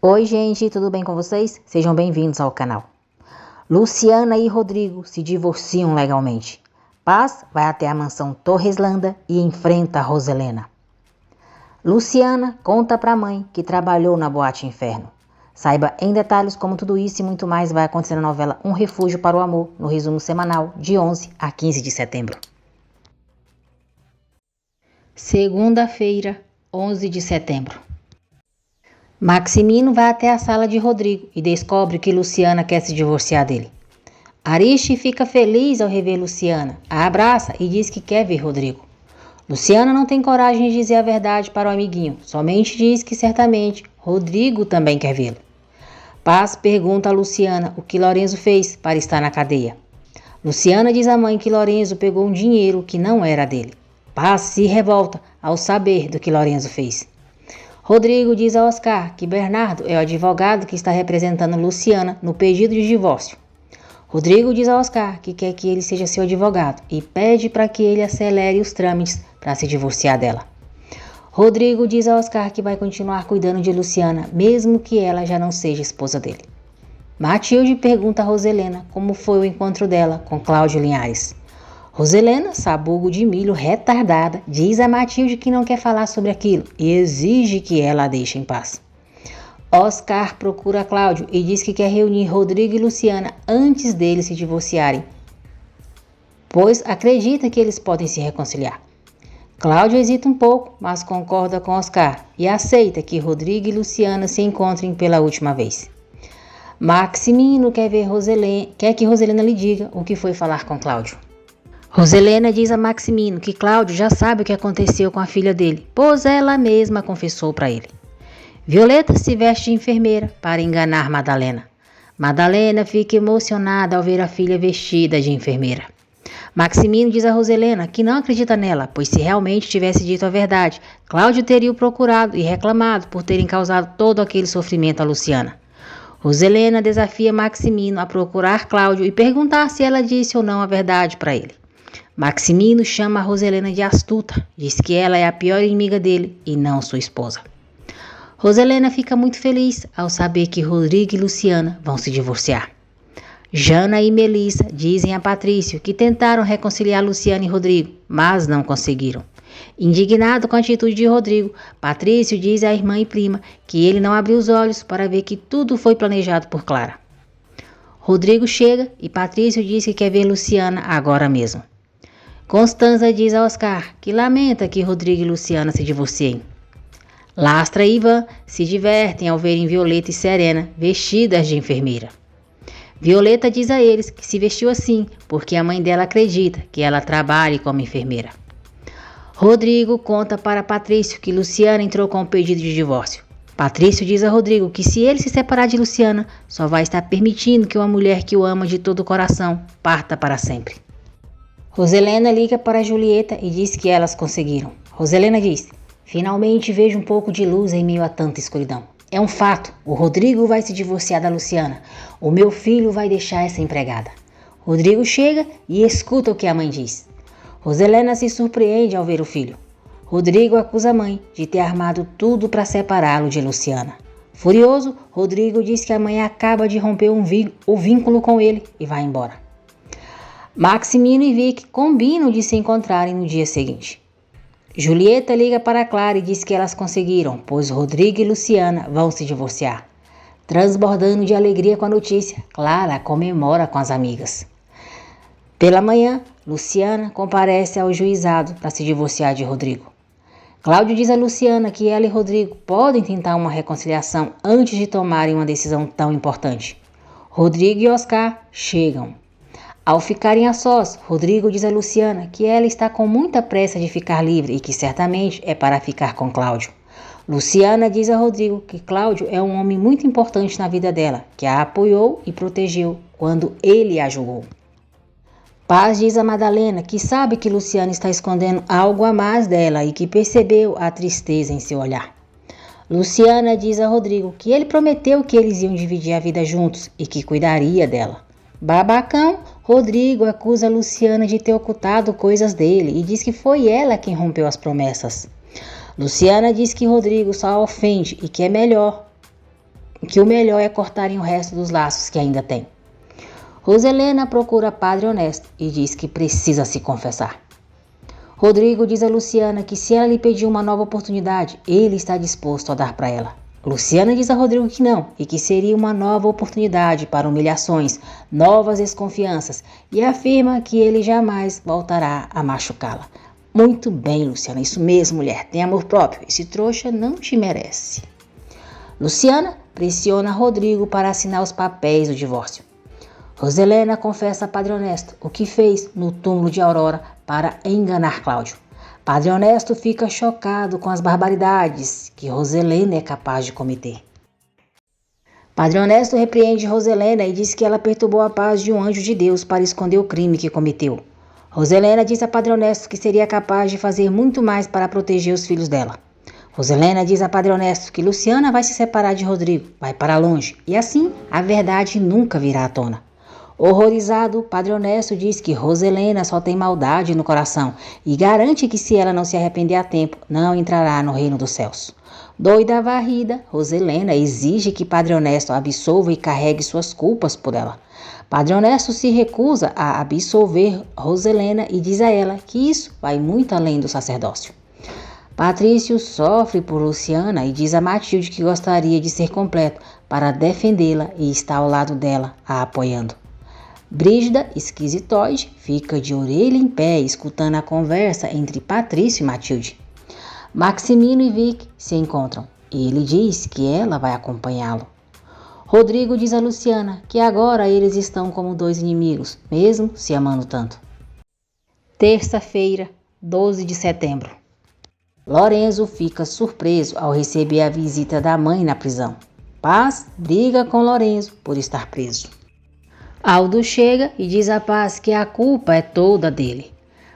Oi gente, tudo bem com vocês? Sejam bem-vindos ao canal. Luciana e Rodrigo se divorciam legalmente. Paz vai até a mansão Torreslanda e enfrenta a Roselena. Luciana conta para a mãe que trabalhou na Boate Inferno. Saiba em detalhes como tudo isso e muito mais vai acontecer na novela Um Refúgio para o Amor, no resumo semanal de 11 a 15 de setembro. Segunda-feira, 11 de setembro. Maximino vai até a sala de Rodrigo e descobre que Luciana quer se divorciar dele. Ariche fica feliz ao rever Luciana, a abraça e diz que quer ver Rodrigo. Luciana não tem coragem de dizer a verdade para o amiguinho, somente diz que certamente Rodrigo também quer vê-lo. Paz pergunta a Luciana o que Lorenzo fez para estar na cadeia. Luciana diz à mãe que Lorenzo pegou um dinheiro que não era dele. Paz se revolta ao saber do que Lorenzo fez. Rodrigo diz a Oscar que Bernardo é o advogado que está representando Luciana no pedido de divórcio. Rodrigo diz a Oscar que quer que ele seja seu advogado e pede para que ele acelere os trâmites para se divorciar dela. Rodrigo diz a Oscar que vai continuar cuidando de Luciana, mesmo que ela já não seja esposa dele. Matilde pergunta a Roselena como foi o encontro dela com Cláudio Linhares. Roselena, sabugo de milho retardada, diz a Matilde que não quer falar sobre aquilo e exige que ela a deixe em paz. Oscar procura Cláudio e diz que quer reunir Rodrigo e Luciana antes deles se divorciarem, pois acredita que eles podem se reconciliar. Cláudio hesita um pouco, mas concorda com Oscar e aceita que Rodrigo e Luciana se encontrem pela última vez. Maximino quer que Roselena lhe diga o que foi falar com Cláudio. Roselena diz a Maximino que Cláudio já sabe o que aconteceu com a filha dele, pois ela mesma confessou para ele. Violeta se veste de enfermeira para enganar Madalena. Madalena fica emocionada ao ver a filha vestida de enfermeira. Maximino diz a Roselena que não acredita nela, pois se realmente tivesse dito a verdade, Cláudio teria o procurado e reclamado por terem causado todo aquele sofrimento a Luciana. Roselena desafia Maximino a procurar Cláudio e perguntar se ela disse ou não a verdade para ele. Maximino chama a Roselena de astuta, diz que ela é a pior inimiga dele e não sua esposa. Roselena fica muito feliz ao saber que Rodrigo e Luciana vão se divorciar. Jana e Melissa dizem a Patrício que tentaram reconciliar Luciana e Rodrigo, mas não conseguiram. Indignado com a atitude de Rodrigo, Patrício diz à irmã e prima que ele não abriu os olhos para ver que tudo foi planejado por Clara. Rodrigo chega e Patrício diz que quer ver Luciana agora mesmo. Constanza diz a Oscar que lamenta que Rodrigo e Luciana se divorciem. Lastra e Ivan se divertem ao verem Violeta e Serena vestidas de enfermeira. Violeta diz a eles que se vestiu assim porque a mãe dela acredita que ela trabalhe como enfermeira. Rodrigo conta para Patrício que Luciana entrou com um pedido de divórcio. Patrício diz a Rodrigo que se ele se separar de Luciana, só vai estar permitindo que uma mulher que o ama de todo o coração parta para sempre. Roselena liga para Julieta e diz que elas conseguiram. Roselena diz: finalmente vejo um pouco de luz em meio a tanta escuridão. É um fato, o Rodrigo vai se divorciar da Luciana. O meu filho vai deixar essa empregada. Rodrigo chega e escuta o que a mãe diz. Roselena se surpreende ao ver o filho. Rodrigo acusa a mãe de ter armado tudo para separá-lo de Luciana. Furioso, Rodrigo diz que a mãe acaba de romper o vínculo com ele e vai embora. Maximino e Vicky combinam de se encontrarem no dia seguinte. Julieta liga para Clara e diz que elas conseguiram, pois Rodrigo e Luciana vão se divorciar. Transbordando de alegria com a notícia, Clara comemora com as amigas. Pela manhã, Luciana comparece ao juizado para se divorciar de Rodrigo. Cláudio diz a Luciana que ela e Rodrigo podem tentar uma reconciliação antes de tomarem uma decisão tão importante. Rodrigo e Oscar chegam. Ao ficarem a sós, Rodrigo diz a Luciana que ela está com muita pressa de ficar livre e que certamente é para ficar com Cláudio. Luciana diz a Rodrigo que Cláudio é um homem muito importante na vida dela, que a apoiou e protegeu quando ele a julgou. Paz diz a Madalena que sabe que Luciana está escondendo algo a mais dela e que percebeu a tristeza em seu olhar. Luciana diz a Rodrigo que ele prometeu que eles iam dividir a vida juntos e que cuidaria dela. Babacão, Rodrigo acusa Luciana de ter ocultado coisas dele e diz que foi ela quem rompeu as promessas. Luciana diz que Rodrigo só a ofende e que é melhor que o melhor é cortarem o resto dos laços que ainda tem. Roselena procura Padre Honesto e diz que precisa se confessar. Rodrigo diz a Luciana que se ela lhe pedir uma nova oportunidade, ele está disposto a dar para ela. Luciana diz a Rodrigo que não e que seria uma nova oportunidade para humilhações, novas desconfianças e afirma que ele jamais voltará a machucá-la. Muito bem, Luciana, isso mesmo, mulher, tem amor próprio, esse trouxa não te merece. Luciana pressiona Rodrigo para assinar os papéis do divórcio. Roselena confessa a Padre Honesto o que fez no túmulo de Aurora para enganar Cláudio. Padre Honesto fica chocado com as barbaridades que Roselena é capaz de cometer. Padre Honesto repreende Roselena e diz que ela perturbou a paz de um anjo de Deus para esconder o crime que cometeu. Roselena diz a Padre Honesto que seria capaz de fazer muito mais para proteger os filhos dela. Roselena diz a Padre Honesto que Luciana vai se separar de Rodrigo, vai para longe, e assim a verdade nunca virá à tona. Horrorizado, Padre Honesto diz que Roselena só tem maldade no coração e garante que se ela não se arrepender a tempo, não entrará no reino dos céus. Doida varrida, Roselena exige que Padre Honesto a absolva e carregue suas culpas por ela. Padre Honesto se recusa a absolver Roselena e diz a ela que isso vai muito além do sacerdócio. Patrício sofre por Luciana e diz a Matilde que gostaria de ser completo para defendê-la e estar ao lado dela, a apoiando. Brígida, esquisitoide, fica de orelha em pé escutando a conversa entre Patrício e Matilde. Maximino e Vic se encontram e ele diz que ela vai acompanhá-lo. Rodrigo diz a Luciana que agora eles estão como dois inimigos, mesmo se amando tanto. Terça-feira, 12 de setembro. Lorenzo fica surpreso ao receber a visita da mãe na prisão. Paz briga com Lorenzo por estar preso. Aldo chega e diz a Paz que a culpa é toda dele.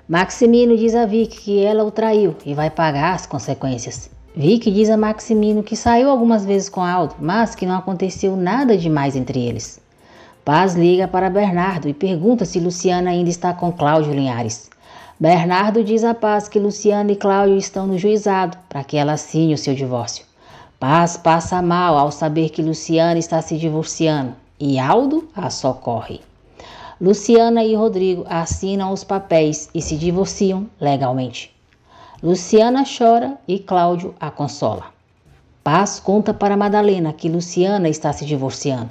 Maximino diz a Vic que ela o traiu e vai pagar as consequências. Vic diz a Maximino que saiu algumas vezes com Aldo, mas que não aconteceu nada demais entre eles. Paz liga para Bernardo e pergunta se Luciana ainda está com Cláudio Linhares. Bernardo diz a Paz que Luciana e Cláudio estão no juizado para que ela assine o seu divórcio. Paz passa mal ao saber que Luciana está se divorciando e Aldo a socorre. Luciana e Rodrigo assinam os papéis e se divorciam legalmente. Luciana chora e Cláudio a consola. Paz conta para Madalena que Luciana está se divorciando.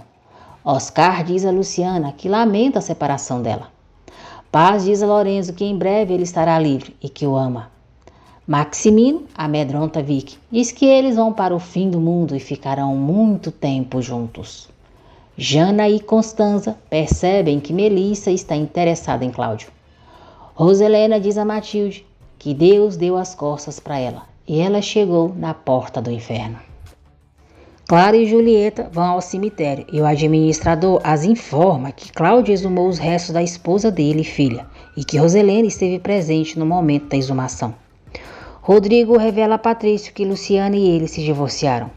Oscar diz a Luciana que lamenta a separação dela. Paz diz a Lorenzo que em breve ele estará livre e que o ama. Maximino amedronta Vic, diz que eles vão para o fim do mundo e ficarão muito tempo juntos. Jana e Constanza percebem que Melissa está interessada em Cláudio. Roselena diz a Matilde que Deus deu as costas para ela e ela chegou na porta do inferno. Clara e Julieta vão ao cemitério e o administrador as informa que Cláudio exumou os restos da esposa dele e filha e que Roselena esteve presente no momento da exumação. Rodrigo revela a Patrício que Luciana e ele se divorciaram.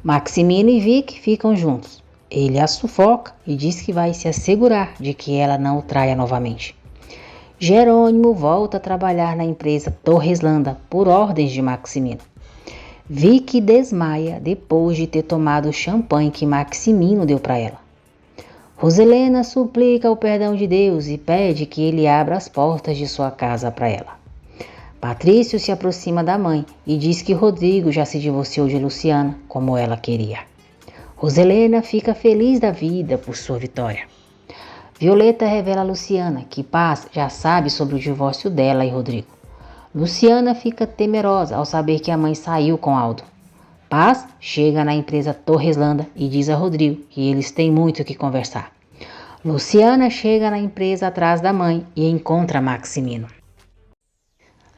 Maximino e Vic ficam juntos. Ele a sufoca e diz que vai se assegurar de que ela não o traia novamente. Jerônimo volta a trabalhar na empresa Torreslanda por ordens de Maximino. Vic desmaia depois de ter tomado o champanhe que Maximino deu para ela. Roselena suplica o perdão de Deus e pede que ele abra as portas de sua casa para ela. Patrício se aproxima da mãe e diz que Rodrigo já se divorciou de Luciana, como ela queria. Roselena fica feliz da vida por sua vitória. Violeta revela a Luciana que Paz já sabe sobre o divórcio dela e Rodrigo. Luciana fica temerosa ao saber que a mãe saiu com Aldo. Paz chega na empresa Torreslanda e diz a Rodrigo que eles têm muito o que conversar. Luciana chega na empresa atrás da mãe e encontra Maximino.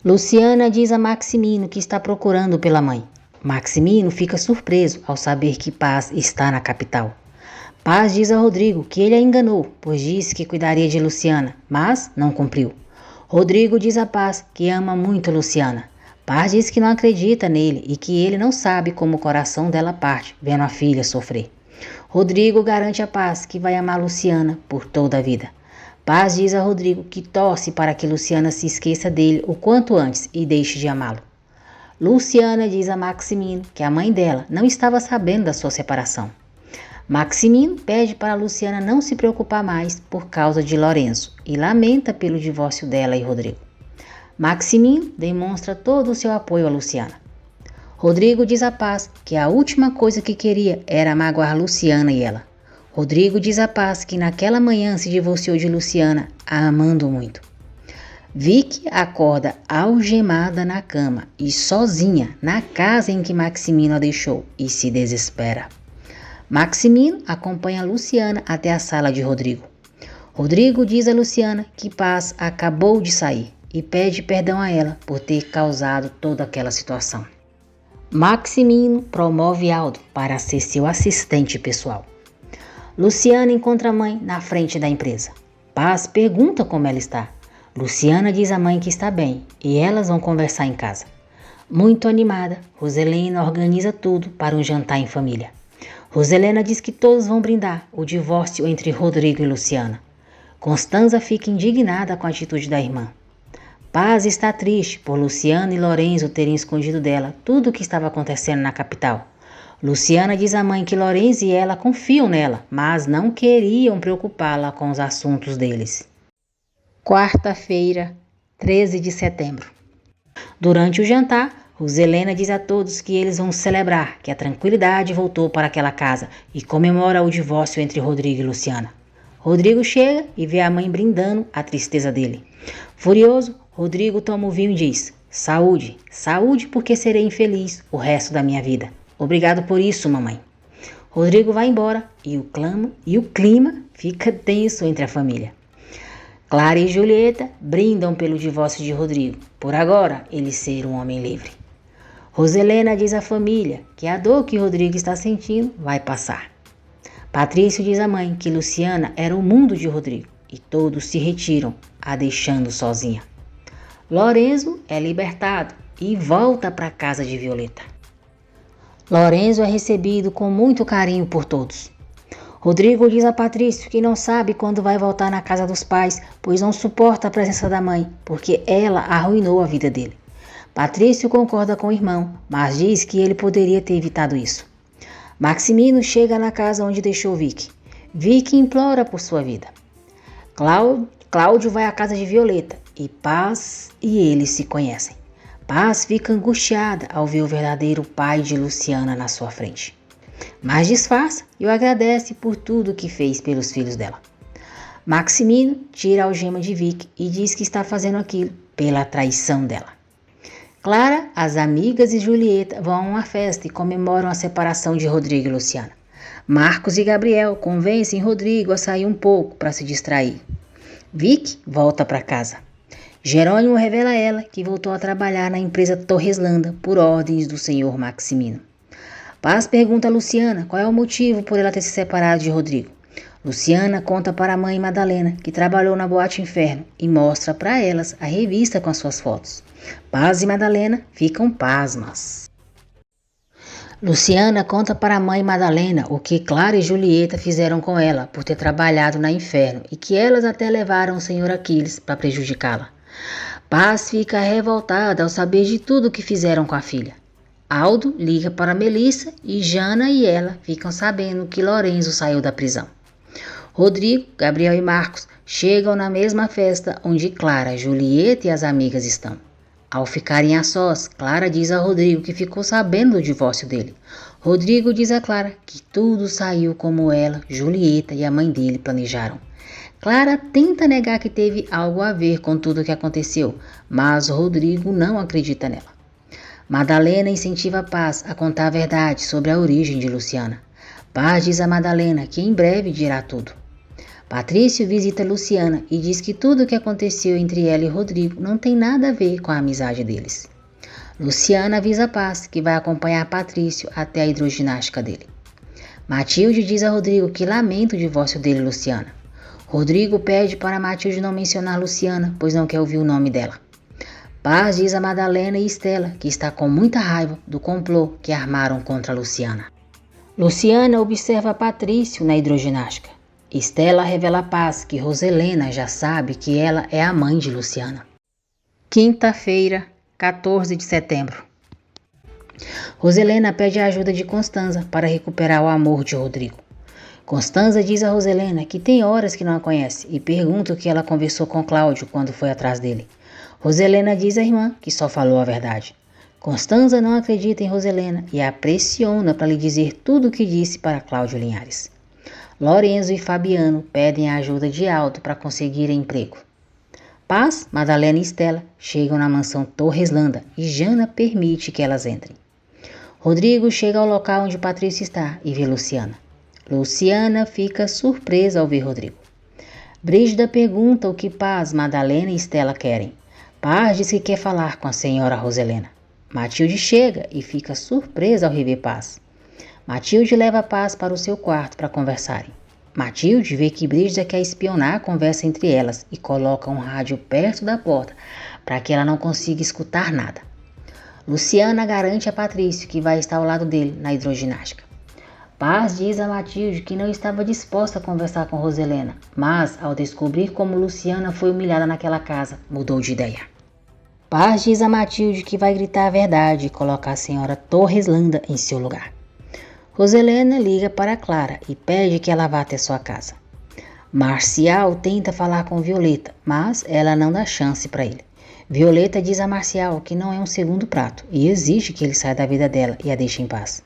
Luciana diz a Maximino que está procurando pela mãe. Maximino fica surpreso ao saber que Paz está na capital. Paz diz a Rodrigo que ele a enganou, pois disse que cuidaria de Luciana, mas não cumpriu. Rodrigo diz a Paz que ama muito Luciana. Paz diz que não acredita nele e que ele não sabe como o coração dela parte, vendo a filha sofrer. Rodrigo garante a Paz que vai amar Luciana por toda a vida. Paz diz a Rodrigo que torce para que Luciana se esqueça dele o quanto antes e deixe de amá-lo. Luciana diz a Maximino que a mãe dela não estava sabendo da sua separação. Maximino pede para Luciana não se preocupar mais por causa de Lorenzo e lamenta pelo divórcio dela e Rodrigo. Maximino demonstra todo o seu apoio a Luciana. Rodrigo diz a Paz que a última coisa que queria era magoar Luciana e ela. Rodrigo diz a Paz que naquela manhã se divorciou de Luciana, a amando muito. Vicky acorda algemada na cama e sozinha na casa em que Maximino a deixou e se desespera. Maximino acompanha Luciana até a sala de Rodrigo. Rodrigo diz a Luciana que Paz acabou de sair e pede perdão a ela por ter causado toda aquela situação. Maximino promove Aldo para ser seu assistente pessoal. Luciana encontra a mãe na frente da empresa. Paz pergunta como ela está. Luciana diz à mãe que está bem e elas vão conversar em casa. Muito animada, Roselena organiza tudo para um jantar em família. Roselena diz que todos vão brindar o divórcio entre Rodrigo e Luciana. Constanza fica indignada com a atitude da irmã. Paz está triste por Luciana e Lorenzo terem escondido dela tudo o que estava acontecendo na capital. Luciana diz à mãe que Lorenzo e ela confiam nela, mas não queriam preocupá-la com os assuntos deles. Quarta-feira, 13 de setembro. Durante o jantar, Roselena diz a todos que eles vão celebrar que a tranquilidade voltou para aquela casa e comemora o divórcio entre Rodrigo e Luciana. Rodrigo chega e vê a mãe brindando a tristeza dele. Furioso, Rodrigo toma o vinho e diz: "Saúde, saúde porque serei infeliz o resto da minha vida. Obrigado por isso, mamãe." Rodrigo vai embora e o clima fica tenso entre a família. Clara e Julieta brindam pelo divórcio de Rodrigo, por agora ele ser um homem livre. Roselena diz à família que a dor que Rodrigo está sentindo vai passar. Patrício diz à mãe que Luciana era o mundo de Rodrigo e todos se retiram, a deixando sozinha. Lorenzo é libertado e volta para a casa de Violeta. Lorenzo é recebido com muito carinho por todos. Rodrigo diz a Patrício que não sabe quando vai voltar na casa dos pais, pois não suporta a presença da mãe, porque ela arruinou a vida dele. Patrício concorda com o irmão, mas diz que ele poderia ter evitado isso. Maximino chega na casa onde deixou Vicky. Vicky implora por sua vida. Cláudio vai à casa de Violeta e Paz e eles se conhecem. Paz fica angustiada ao ver o verdadeiro pai de Luciana na sua frente. Mas disfarça e o agradece por tudo que fez pelos filhos dela. Maximino tira a algema de Vicky e diz que está fazendo aquilo pela traição dela. Clara, as amigas e Julieta vão a uma festa e comemoram a separação de Rodrigo e Luciana. Marcos e Gabriel convencem Rodrigo a sair um pouco para se distrair. Vicky volta para casa. Jerônimo revela a ela que voltou a trabalhar na empresa Torreslanda por ordens do senhor Maximino. Paz pergunta a Luciana qual é o motivo por ela ter se separado de Rodrigo. Luciana conta para a mãe Madalena que trabalhou na Boate Inferno e mostra para elas a revista com as suas fotos. Paz e Madalena ficam pasmas. Luciana conta para a mãe Madalena o que Clara e Julieta fizeram com ela por ter trabalhado na Inferno e que elas até levaram o senhor Aquiles para prejudicá-la. Paz fica revoltada ao saber de tudo que fizeram com a filha. Aldo liga para Melissa e Jana e ela ficam sabendo que Lorenzo saiu da prisão. Rodrigo, Gabriel e Marcos chegam na mesma festa onde Clara, Julieta e as amigas estão. Ao ficarem a sós, Clara diz a Rodrigo que ficou sabendo do divórcio dele. Rodrigo diz a Clara que tudo saiu como ela, Julieta e a mãe dele planejaram. Clara tenta negar que teve algo a ver com tudo o que aconteceu, mas Rodrigo não acredita nela. Madalena incentiva a Paz a contar a verdade sobre a origem de Luciana. Paz diz a Madalena que em breve dirá tudo. Patrício visita Luciana e diz que tudo o que aconteceu entre ela e Rodrigo não tem nada a ver com a amizade deles. Luciana avisa a Paz que vai acompanhar Patrício até a hidroginástica dele. Matilde diz a Rodrigo que lamenta o divórcio dele e Luciana. Rodrigo pede para Matilde não mencionar Luciana, pois não quer ouvir o nome dela. Paz diz a Madalena e Estela que está com muita raiva do complô que armaram contra Luciana. Luciana observa Patrício na hidroginástica. Estela revela a Paz que Roselena já sabe que ela é a mãe de Luciana. Quinta-feira, 14 de setembro. Roselena pede a ajuda de Constanza para recuperar o amor de Rodrigo. Constanza diz a Roselena que tem horas que não a conhece e pergunta o que ela conversou com Cláudio quando foi atrás dele. Roselena diz à irmã que só falou a verdade. Constanza não acredita em Roselena e a pressiona para lhe dizer tudo o que disse para Cláudio Linhares. Lorenzo e Fabiano pedem a ajuda de Aldo para conseguirem emprego. Paz, Madalena e Estela chegam na mansão Torreslanda e Jana permite que elas entrem. Rodrigo chega ao local onde Patrícia está e vê Luciana. Luciana fica surpresa ao ver Rodrigo. Brígida pergunta o que Paz, Madalena e Estela querem. Paz diz que quer falar com a senhora Roselena. Matilde chega e fica surpresa ao rever Paz. Matilde leva Paz para o seu quarto para conversarem. Matilde vê que Brígida quer espionar a conversa entre elas e coloca um rádio perto da porta para que ela não consiga escutar nada. Luciana garante a Patrício que vai estar ao lado dele na hidroginástica. Paz diz a Matilde que não estava disposta a conversar com Roselena, mas ao descobrir como Luciana foi humilhada naquela casa, mudou de ideia. Paz diz a Matilde que vai gritar a verdade e colocar a senhora Torreslanda em seu lugar. Roselena liga para Clara e pede que ela vá até sua casa. Marcial tenta falar com Violeta, mas ela não dá chance para ele. Violeta diz a Marcial que não é um segundo prato e exige que ele saia da vida dela e a deixe em paz.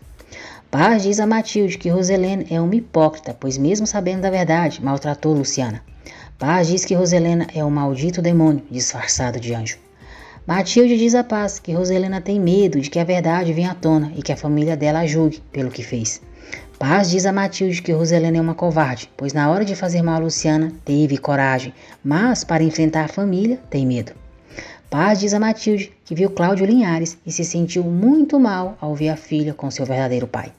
Paz diz a Matilde que Roselena é uma hipócrita, pois mesmo sabendo da verdade, maltratou Luciana. Paz diz que Roselena é um maldito demônio disfarçado de anjo. Matilde diz a Paz que Roselena tem medo de que a verdade venha à tona e que a família dela a julgue pelo que fez. Paz diz a Matilde que Roselena é uma covarde, pois na hora de fazer mal a Luciana teve coragem, mas para enfrentar a família tem medo. Paz diz a Matilde que viu Cláudio Linhares e se sentiu muito mal ao ver a filha com seu verdadeiro pai.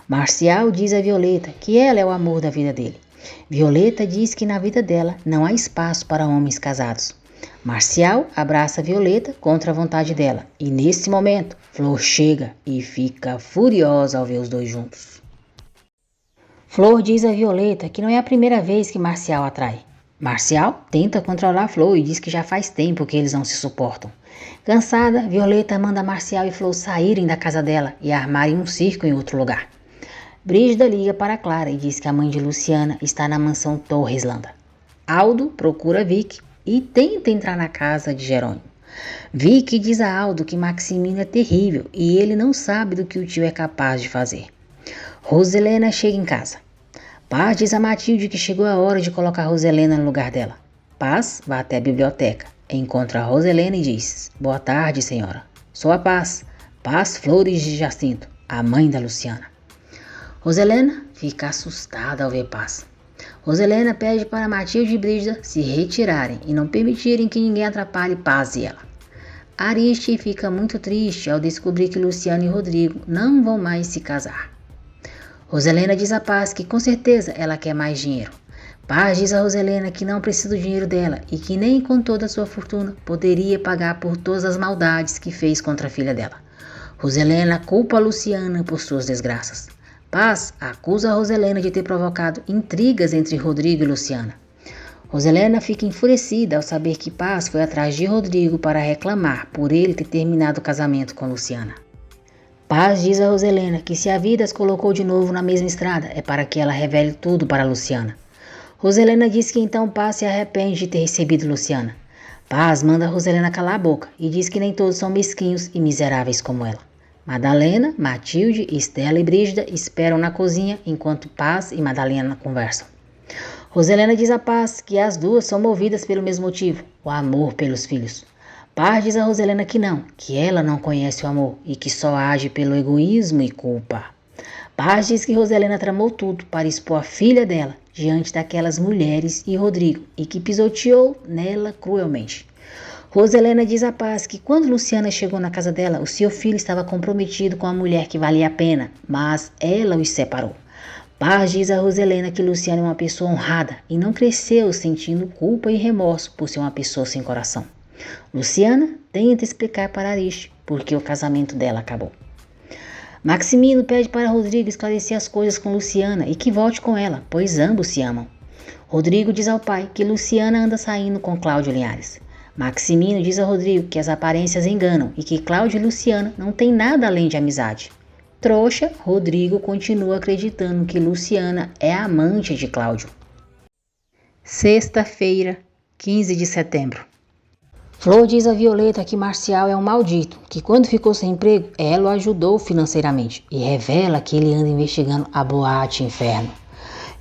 Marcial diz a Violeta que ela é o amor da vida dele. Violeta diz que na vida dela não há espaço para homens casados. Marcial abraça Violeta contra a vontade dela e nesse momento Flor chega e fica furiosa ao ver os dois juntos. Flor diz a Violeta que não é a primeira vez que Marcial a trai. Marcial tenta controlar Flor e diz que já faz tempo que eles não se suportam. Cansada, Violeta manda Marcial e Flor saírem da casa dela e armarem um circo em outro lugar. Brígida liga para Clara e diz que a mãe de Luciana está na mansão Torreslanda. Aldo procura Vicky e tenta entrar na casa de Jerônimo. Vicky diz a Aldo que Maximino é terrível e ele não sabe do que o tio é capaz de fazer. Roselena chega em casa. Paz diz a Matilde que chegou a hora de colocar Roselena no lugar dela. Paz vai até a biblioteca, encontra a Roselena e diz: "Boa tarde, senhora. Sou a Paz, Paz Flores de Jacinto, a mãe da Luciana." Roselena fica assustada ao ver Paz. Roselena pede para Matilde e Brígida se retirarem e não permitirem que ninguém atrapalhe Paz e ela. Ariste fica muito triste ao descobrir que Luciana e Rodrigo não vão mais se casar. Roselena diz a Paz que com certeza ela quer mais dinheiro. Paz diz a Roselena que não precisa do dinheiro dela e que nem com toda a sua fortuna poderia pagar por todas as maldades que fez contra a filha dela. Roselena culpa a Luciana por suas desgraças. Paz acusa a Roselena de ter provocado intrigas entre Rodrigo e Luciana. Roselena fica enfurecida ao saber que Paz foi atrás de Rodrigo para reclamar por ele ter terminado o casamento com Luciana. Paz diz a Roselena que se a vida as colocou de novo na mesma estrada é para que ela revele tudo para Luciana. Roselena diz que então Paz se arrepende de ter recebido Luciana. Paz manda a Roselena calar a boca e diz que nem todos são mesquinhos e miseráveis como ela. Madalena, Matilde, Estela e Brígida esperam na cozinha enquanto Paz e Madalena conversam. Roselena diz a Paz que as duas são movidas pelo mesmo motivo, o amor pelos filhos. Paz diz a Roselena que ela não conhece o amor e que só age pelo egoísmo e culpa. Paz diz que Roselena tramou tudo para expor a filha dela diante daquelas mulheres e Rodrigo e que pisoteou nela cruelmente. Roselena diz a Paz que quando Luciana chegou na casa dela, o seu filho estava comprometido com a mulher que valia a pena, mas ela os separou. Paz diz a Roselena que Luciana é uma pessoa honrada e não cresceu sentindo culpa e remorso por ser uma pessoa sem coração. Luciana tenta explicar para Ariste porque o casamento dela acabou. Maximino pede para Rodrigo esclarecer as coisas com Luciana e que volte com ela, pois ambos se amam. Rodrigo diz ao pai que Luciana anda saindo com Cláudio Linhares. Maximino diz a Rodrigo que as aparências enganam e que Cláudio e Luciana não têm nada além de amizade. Trouxa, Rodrigo continua acreditando que Luciana é amante de Cláudio. Sexta-feira, 15 de setembro. Flor diz a Violeta que Marcial é um maldito, que quando ficou sem emprego, ela o ajudou financeiramente e revela que ele anda investigando a boate Inferno.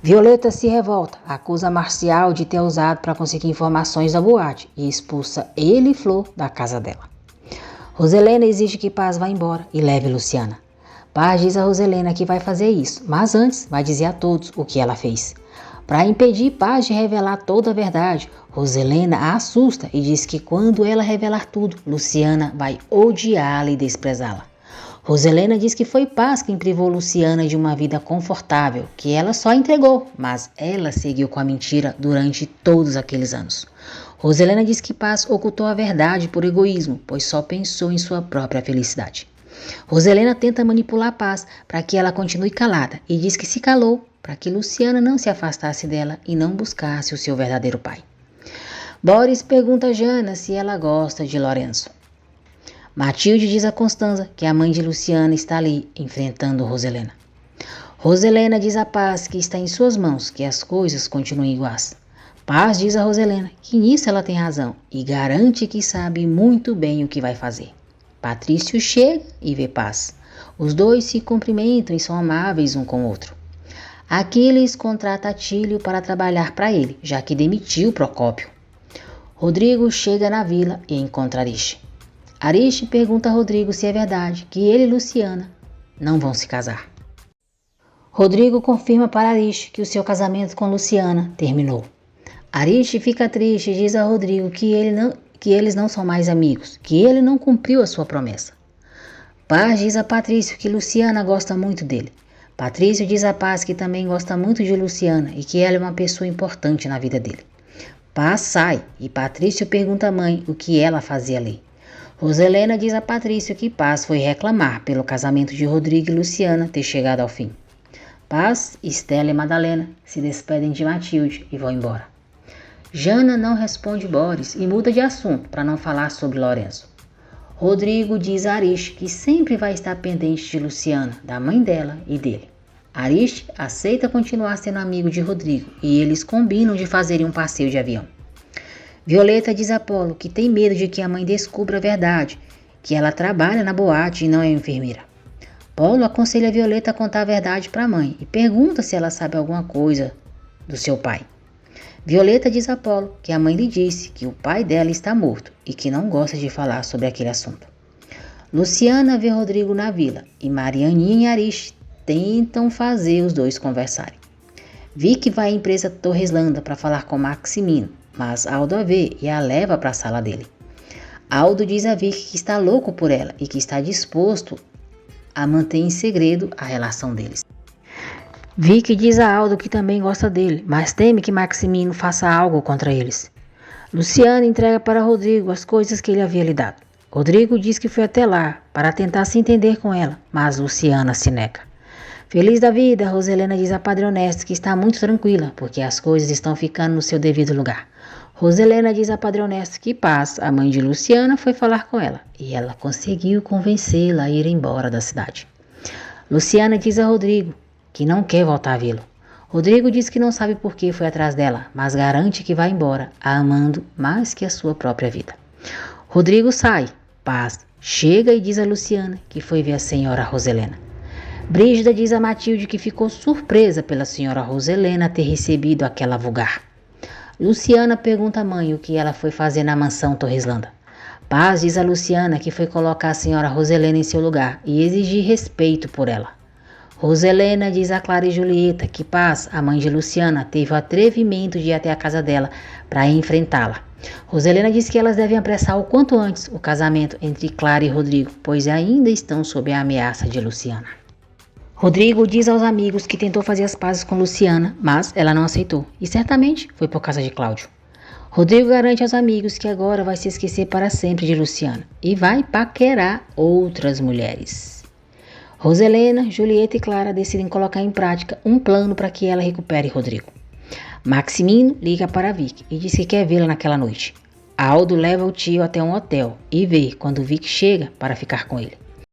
Violeta se revolta, acusa Marcial de ter usado para conseguir informações da boate e expulsa ele e Flor da casa dela. Roselena exige que Paz vá embora e leve Luciana. Paz diz a Roselena que vai fazer isso, mas antes vai dizer a todos o que ela fez. Para impedir Paz de revelar toda a verdade, Roselena a assusta e diz que quando ela revelar tudo, Luciana vai odiá-la e desprezá-la. Roselena diz que foi Paz quem privou Luciana de uma vida confortável, que ela só entregou, mas ela seguiu com a mentira durante todos aqueles anos. Roselena diz que Paz ocultou a verdade por egoísmo, pois só pensou em sua própria felicidade. Roselena tenta manipular Paz para que ela continue calada e diz que se calou para que Luciana não se afastasse dela e não buscasse o seu verdadeiro pai. Boris pergunta a Jana se ela gosta de Lorenzo. Matilde diz a Constanza que a mãe de Luciana está ali, enfrentando Roselena. Roselena diz a Paz que está em suas mãos, que as coisas continuem iguais. Paz diz a Roselena que nisso ela tem razão e garante que sabe muito bem o que vai fazer. Patrício chega e vê Paz. Os dois se cumprimentam e são amáveis um com o outro. Aquiles contrata Atílio para trabalhar para ele, já que demitiu Procópio. Rodrigo chega na vila e encontra Ariche. Ariche pergunta a Rodrigo se é verdade que ele e Luciana não vão se casar. Rodrigo confirma para Ariche que o seu casamento com Luciana terminou. Ariche fica triste e diz a Rodrigo que eles não são mais amigos, que ele não cumpriu a sua promessa. Paz diz a Patrício que Luciana gosta muito dele. Patrício diz a Paz que também gosta muito de Luciana e que ela é uma pessoa importante na vida dele. Paz sai e Patrício pergunta à mãe o que ela fazia ali. Roselena diz a Patrício que Paz foi reclamar pelo casamento de Rodrigo e Luciana ter chegado ao fim. Paz, Estela e Madalena se despedem de Matilde e vão embora. Jana não responde Boris e muda de assunto para não falar sobre Lorenzo. Rodrigo diz a Ariche que sempre vai estar pendente de Luciana, da mãe dela e dele. Ariche aceita continuar sendo amigo de Rodrigo e eles combinam de fazerem um passeio de avião. Violeta diz a Apolo que tem medo de que a mãe descubra a verdade, que ela trabalha na boate e não é enfermeira. Apolo aconselha a Violeta a contar a verdade para a mãe e pergunta se ela sabe alguma coisa do seu pai. Violeta diz a Apolo que a mãe lhe disse que o pai dela está morto e que não gosta de falar sobre aquele assunto. Luciana vê Rodrigo na vila e Marianinha e Ariche tentam fazer os dois conversarem. Vicky vai à empresa Torreslanda para falar com Maximino, mas Aldo a vê e a leva para a sala dele. Aldo diz a Vicky que está louco por ela e que está disposto a manter em segredo a relação deles. Vicky diz a Aldo que também gosta dele, mas teme que Maximino faça algo contra eles. Luciana entrega para Rodrigo as coisas que ele havia lhe dado. Rodrigo diz que foi até lá para tentar se entender com ela, mas Luciana se nega. Feliz da vida, Roselena diz a Padre Honesto que está muito tranquila, porque as coisas estão ficando no seu devido lugar. Roselena diz a Padre Honesto que Paz, a mãe de Luciana, foi falar com ela, e ela conseguiu convencê-la a ir embora da cidade. Luciana diz a Rodrigo que não quer voltar a vê-lo. Rodrigo diz que não sabe por que foi atrás dela, mas garante que vai embora, a amando mais que a sua própria vida. Rodrigo sai. Paz chega e diz a Luciana que foi ver a senhora Roselena. Brígida diz a Matilde que ficou surpresa pela senhora Roselena ter recebido aquela vulgar. Luciana pergunta à mãe o que ela foi fazer na mansão Torreslanda. Paz diz a Luciana que foi colocar a senhora Roselena em seu lugar e exigir respeito por ela. Roselena diz a Clara e Julieta que Paz, a mãe de Luciana, teve o atrevimento de ir até a casa dela para enfrentá-la. Roselena diz que elas devem apressar o quanto antes o casamento entre Clara e Rodrigo, pois ainda estão sob a ameaça de Luciana. Rodrigo diz aos amigos que tentou fazer as pazes com Luciana, mas ela não aceitou, e certamente foi por causa de Cláudio. Rodrigo garante aos amigos que agora vai se esquecer para sempre de Luciana e vai paquerar outras mulheres. Roselena, Julieta e Clara decidem colocar em prática um plano para que ela recupere Rodrigo. Maximino liga para Vicky e diz que quer vê-la naquela noite. Aldo leva o tio até um hotel e vê quando Vicky chega para ficar com ele.